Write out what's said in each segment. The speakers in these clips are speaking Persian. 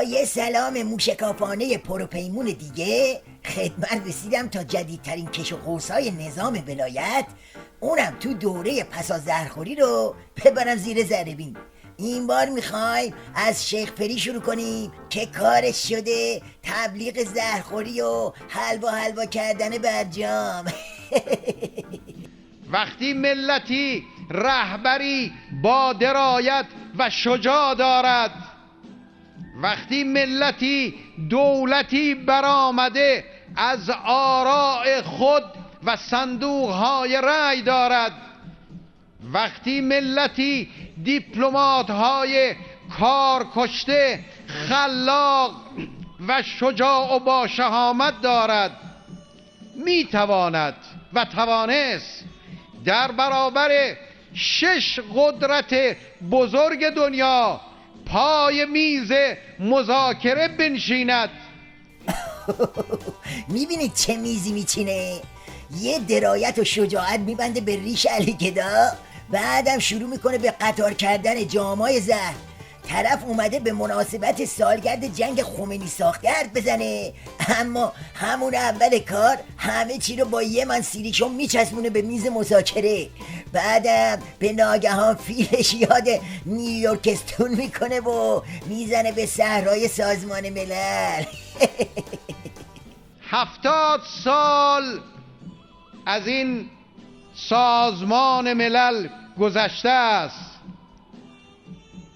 یه سلام موشکافانه پروپیمون دیگه خدمت رسیدم تا جدیدترین کش و قوس‌های نظام ولایت، اونم تو دوره پس از زهرخوری رو ببرم زیر ذره بین. این بار میخوایم از شیخ پری شروع کنیم که کارش شده تبلیغ زهرخوری و حلوا کردن برجام. وقتی ملتی رهبری با درایت و شجاع دارد، وقتی ملتی دولتی برآمده از آراء خود و صندوقهای رأی دارد، وقتی ملتی دیپلمات‌های کار کشته خلاق و شجاع و با شهامت دارد، میتواند و توانست در برابر 6 قدرت بزرگ دنیا پای میز مذاکره بنشیند. میبینید چه میزی میچینه؟ یه درایت و شجاعت میبنده به ریش علی گدا، بعدم شروع میکنه به قطار کردن جامای زهر. طرف اومده به مناسبت سالگرد جنگ خمینی ساخته حرف بزنه، اما همون اول کار همه چی رو با یه من سیلیشون میچسبونه به میز مذاکره. بعدم به ناگهان فیلش یاد نیویورکستون میکنه و میزنه به صحرای سازمان ملل. 70 سال از این سازمان ملل گذشته است.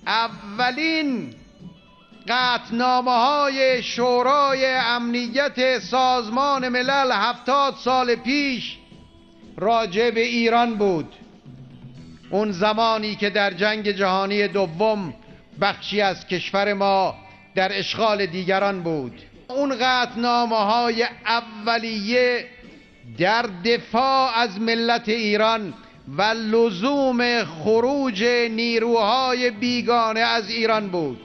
اولین قطعنامه های شورای امنیت سازمان ملل 70 سال پیش راجع به ایران بود. اون زمانی که در جنگ جهانی دوم بخشی از کشور ما در اشغال دیگران بود. اون قطعنامه های اولیه در دفاع از ملت ایران و لزوم خروج نیروهای بیگانه از ایران بود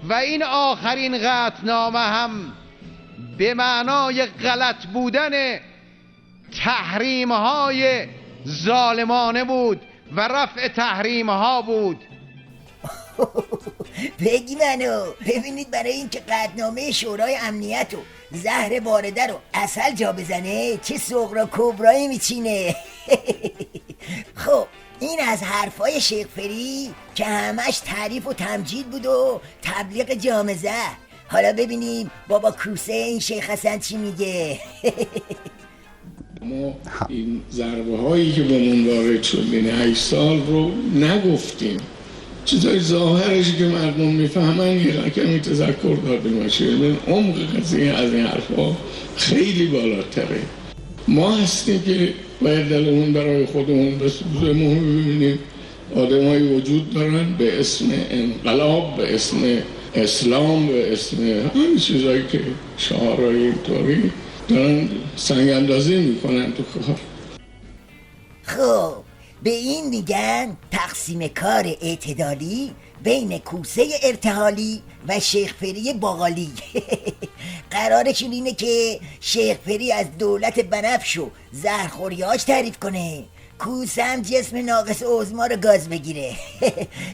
و این آخرین قطعنامه هم به معنای غلط بودن تحریم‌های ظالمانه بود و رفع تحریم‌ها بود. بگی منو ببینید، برای اینکه قطعنامه شورای امنیت و زهر وارده رو عسل جا بزنه چه سغرا کبرایی میچینه. خب این از حرفای شیخ پری که همش تعریف و تمجید بود و تبلیغ جام زهر. حالا ببینیم بابا کوسه این شیخ حسن چی میگه. ما این ضربه هایی که بهمون وارد شد این 8 سال رو نگفتیم، چیزای ظاهرش که مردم میفهمن یه کمی تذکر داده باشه. عمق قضیه از این حرفا خیلی بالاتره. ما هستیم که باید دلمون برای خودمون بسوزه. ما ببینیم آدمایی وجود دارن به اسم انقلاب، به اسم اسلام، به اسم همین چیزایی که شعارهای اینطوری دارن سنگ اندازی میکنن تو کار. خب به این میگن تقسیم کار اعتدالی بین کوسه ارتحالی و شیخ پری باقالی. قرارشون اینه که شیخ پری از دولت بنفش و زهرخوریاش تعریف کنه، کوسه هم جسم ناقص عظما رو گاز بگیره.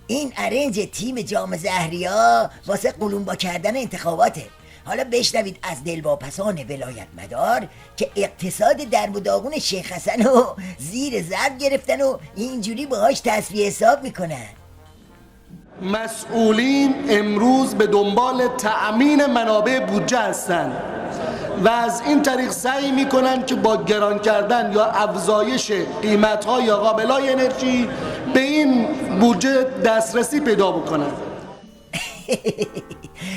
این ارنج تیم جام زهریا واسه قلومبا کردن انتخاباته. حالا بشنوید از دلواپسان ولایت مدار که اقتصاد در و داغون شیخ حسن رو زیر ضرب گرفتن و اینجوری باهاش تصفیه حساب میکنن. مسئولین امروز به دنبال تأمین منابع بودجه هستند و از این طریق سعی میکنن که با گران کردن یا افزایش قیمت‌ها یا قابل‌های انرژی به این بودجه دسترسی پیدا بکنن.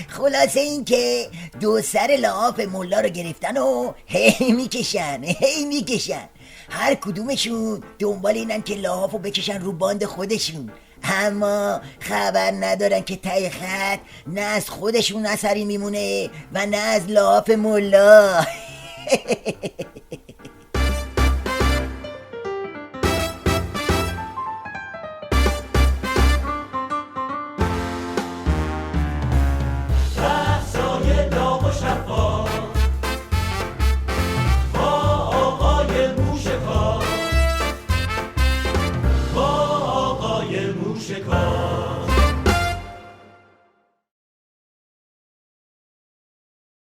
خلاصه این که دو سر لحاف ملا رو گرفتن و هی میکشن. هر کدومشون دنبال اینن که لحاف رو بکشن رو باند خودشون، اما خبر ندارن که ته خط نه از خودشون اثری میمونه و نه از لحاف ملا. موشکار